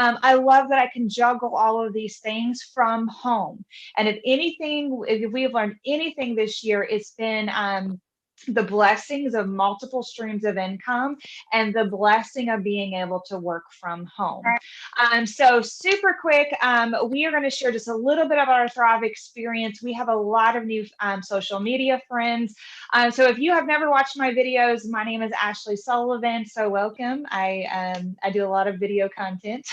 I love that I can juggle all of these things from home. And if we have learned anything this year, it's been the blessings of multiple streams of income and the blessing of being able to work from home. So super quick, we are going to share just a little bit of our Thrive experience. We have a lot of new social media friends. So if you have never watched my videos, my name is Ashley Sullivan. So welcome. I do a lot of video content.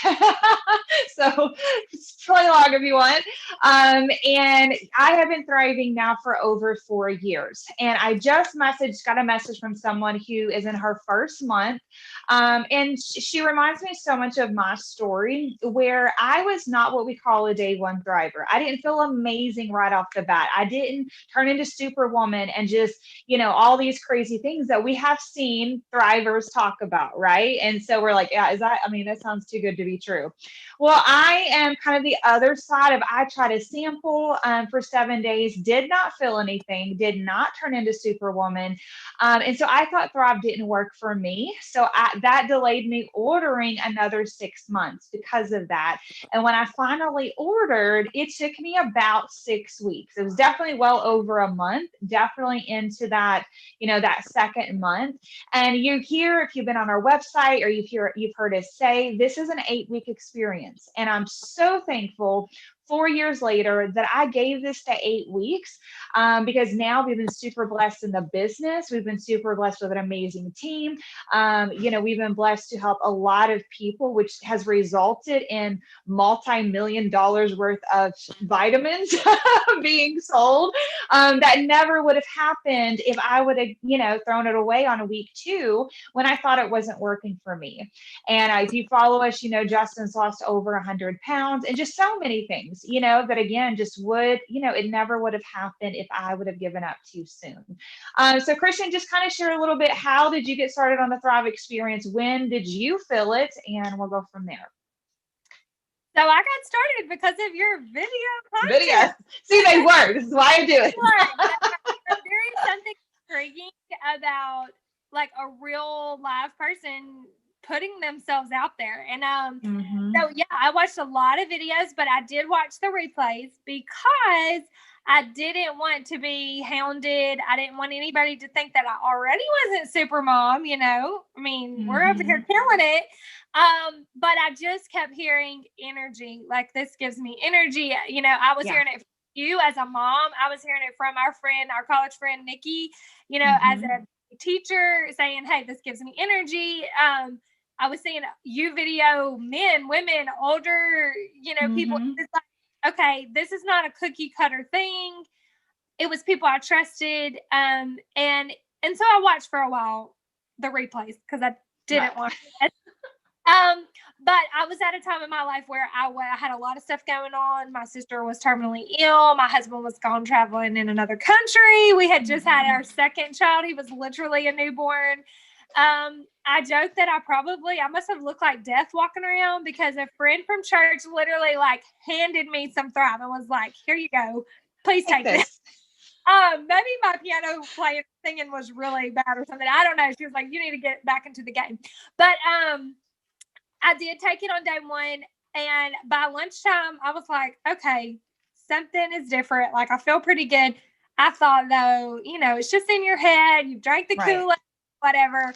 So just play along if you want. And I have been thriving now for over 4 years. And I just got a message from someone who is in her first month. And she reminds me so much of my story, where I was not what we call a day one thriver. I didn't feel amazing right off the bat. I didn't turn into superwoman and just, all these crazy things that we have seen thrivers talk about, right? And so we're like, yeah, that sounds too good to be true. Well, I am kind of the other side of, I tried to sample for 7 days, did not feel anything, did not turn into superwoman. And so I thought Thrive didn't work for me. So that delayed me ordering another 6 months because of that. And when I finally ordered, it took me about 6 weeks. It was definitely well over a month, definitely into that, that second month. And you hear, if you've been on our website or you've heard us say, this is an 8-week experience. And I'm so thankful 4 years later that I gave this to 8 weeks, because now we've been super blessed in the business. We've been super blessed with an amazing team. We've been blessed to help a lot of people, which has resulted in multi-million dollars worth of vitamins being sold, that never would have happened if I would have, thrown it away on a week 2 when I thought it wasn't working for me. And if you follow us, Justin's lost over 100 pounds and just so many things, that again, just would, it never would have happened if I would have given up too soon. So Christian, just kind of share a little bit, how did you get started on the Thrive experience? When did you feel it? And we'll go from there. So I got started because of your video. See, they work. This is why I do it. There is something intriguing about like a real live person putting themselves out there. And so yeah, I watched a lot of videos, but I did watch the replays because I didn't want to be hounded. I didn't want anybody to think that I already wasn't super mom, we're over here killing it. But I just kept hearing energy, like this gives me energy. I was hearing it from you as a mom. I was hearing it from our college friend, Nikki, as a teacher saying, hey, this gives me energy. I was seeing you video men, women, older, people. It's like, okay, this is not a cookie cutter thing. It was people I trusted. And so I watched for a while the replays because I didn't want to. But I was at a time in my life where I had a lot of stuff going on. My sister was terminally ill. My husband was gone traveling in another country. We had just had our second child. He was literally a newborn. I joked that I must have looked like death walking around because a friend from church literally like handed me some Thrive and was like, here you go, please take this. Maybe my piano playing singing was really bad or something. I don't know. She was like, you need to get back into the game. But I did take it on day one. And by lunchtime, I was like, okay, something is different. Like, I feel pretty good. I thought, though, it's just in your head. You drank the Kool-Aid, whatever.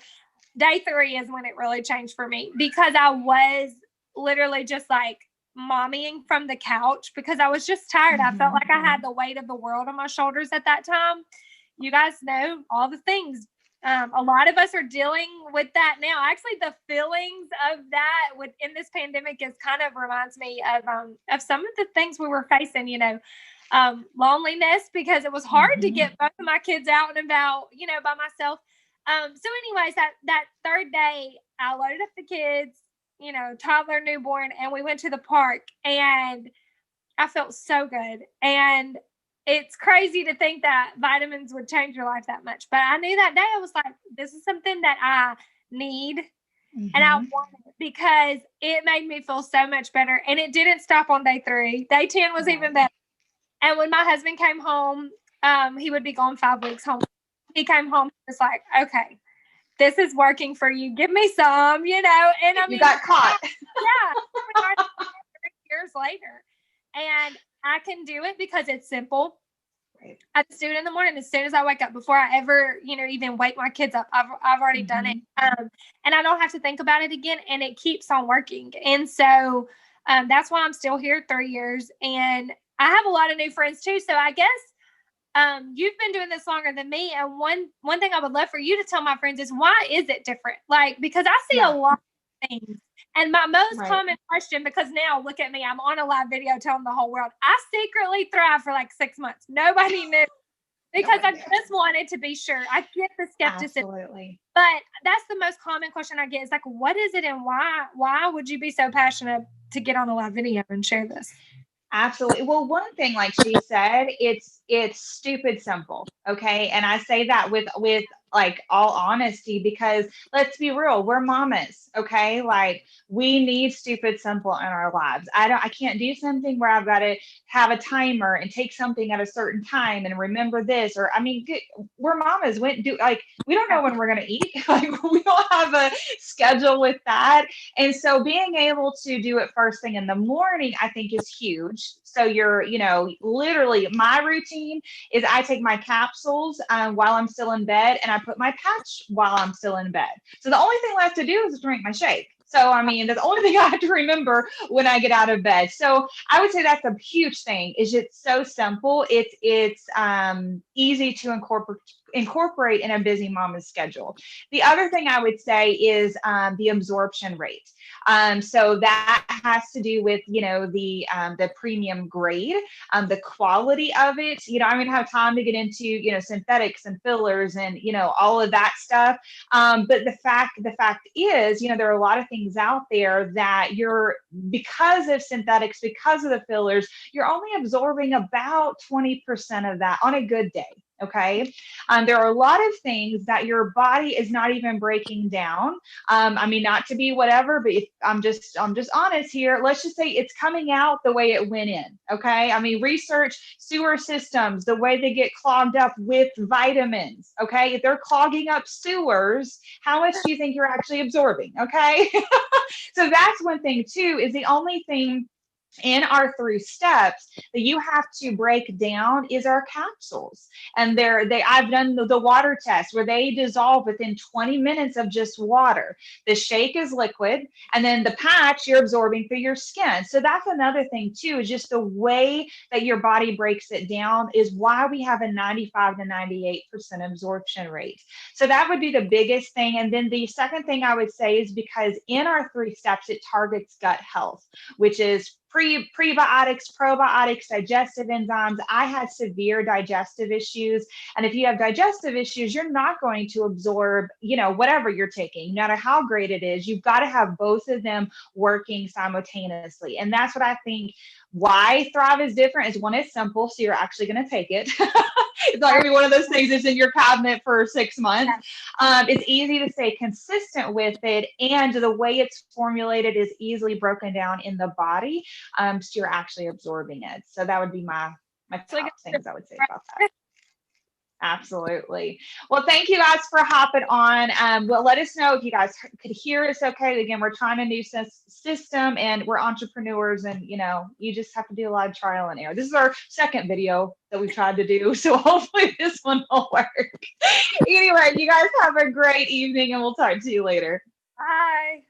Day 3 is when it really changed for me because I was literally just like mommying from the couch because I was just tired. I felt like I had the weight of the world on my shoulders at that time. You guys know all the things. A lot of us are dealing with that now. Actually, the feelings of that within this pandemic is kind of reminds me of some of the things we were facing, loneliness because it was hard to get both of my kids out and about, by myself. So anyways, that third day, I loaded up the kids, toddler, newborn, and we went to the park and I felt so good. And it's crazy to think that vitamins would change your life that much. But I knew that day, I was like, this is something that I need and I want it because it made me feel so much better. And it didn't stop on day 3. Day 10 was even better. And when my husband came home, he would be gone 5 weeks home. He came home and was like, okay, this is working for you. Give me some, you know. And I You mean, got caught. yeah, 3 years later. And I can do it because it's simple. Right. I just do it in the morning as soon as I wake up, before I ever, you know, even wake my kids up. I've already done it, and I don't have to think about it again, and it keeps on working. And so that's why I'm still here 3 years, and I have a lot of new friends too. So I guess you've been doing this longer than me, and one thing I would love for you to tell my friends is, why is it different? Like, because I see a lot of things. And my most common question, because now look at me, I'm on a live video telling the whole world, I secretly thrived for like 6 months. Nobody knew, because I just wanted to be sure. I get the skepticism. Absolutely. But that's the most common question I get, is like, what is it and why would you be so passionate to get on a live video and share this? Absolutely. Well, one thing, like she said, it's stupid simple. Okay. And I say that with like all honesty, because let's be real, we're mamas. Okay. Like, we need stupid simple in our lives. I can't do something where I've got to have a timer and take something at a certain time and remember this, or, I mean, we're mamas. We don't know when we're going to eat. Like, we don't have a schedule with that. And so being able to do it first thing in the morning, I think, is huge. So you're, you know, literally, my routine is I take my capsules while I'm still in bed, and I put my patch while I'm still in bed. So the only thing left to do is drink my shake. So, I mean, that's the only thing I have to remember when I get out of bed. So I would say that's a huge thing. Is it's so simple. It's easy to incorporate in a busy mama's schedule. The other thing I would say is the absorption rate. So that has to do with, you know, the premium grade, the quality of it. You know, I'm going to have time to get into, you know, synthetics and fillers and, you know, all of that stuff. But the fact is, you know, there are a lot of things out there that because of synthetics, because of the fillers, you're only absorbing about 20% of that on a good day. Okay. There are a lot of things that your body is not even breaking down. I mean, not to be whatever, but if I'm just honest here. Let's just say it's coming out the way it went in. Okay. I mean, research sewer systems, the way they get clogged up with vitamins. Okay. If they're clogging up sewers, how much do you think you're actually absorbing? Okay. So that's one thing too, is the only thing in our 3 steps that you have to break down is our capsules. And I've done the water test where they dissolve within 20 minutes of just water. The shake is liquid, and then the patch you're absorbing through your skin. So that's another thing too, is just the way that your body breaks it down is why we have a 95 to 98% absorption rate. So that would be the biggest thing. And then the second thing I would say is, because in our 3 steps, it targets gut health, which is prebiotics, probiotics, digestive enzymes. I had severe digestive issues. And if you have digestive issues, you're not going to absorb, you know, whatever you're taking, no matter how great it is. You've got to have both of them working simultaneously. And that's what I think why Thrive is different is, one, it's simple. So you're actually going to take it. It's not going to be one of those things that's in your cabinet for 6 months. It's easy to stay consistent with it. And the way it's formulated is easily broken down in the body. So you're actually absorbing it. So that would be my top things I would say about that. Absolutely. Well, thank you guys for hopping on. Well, let us know if you guys could hear us okay. Again, we're trying a new system, and we're entrepreneurs, and, you know, you just have to do a lot of trial and error. This is our second video that we tried to do, so hopefully this one will work. Anyway, you guys have a great evening, and we'll talk to you later. Bye.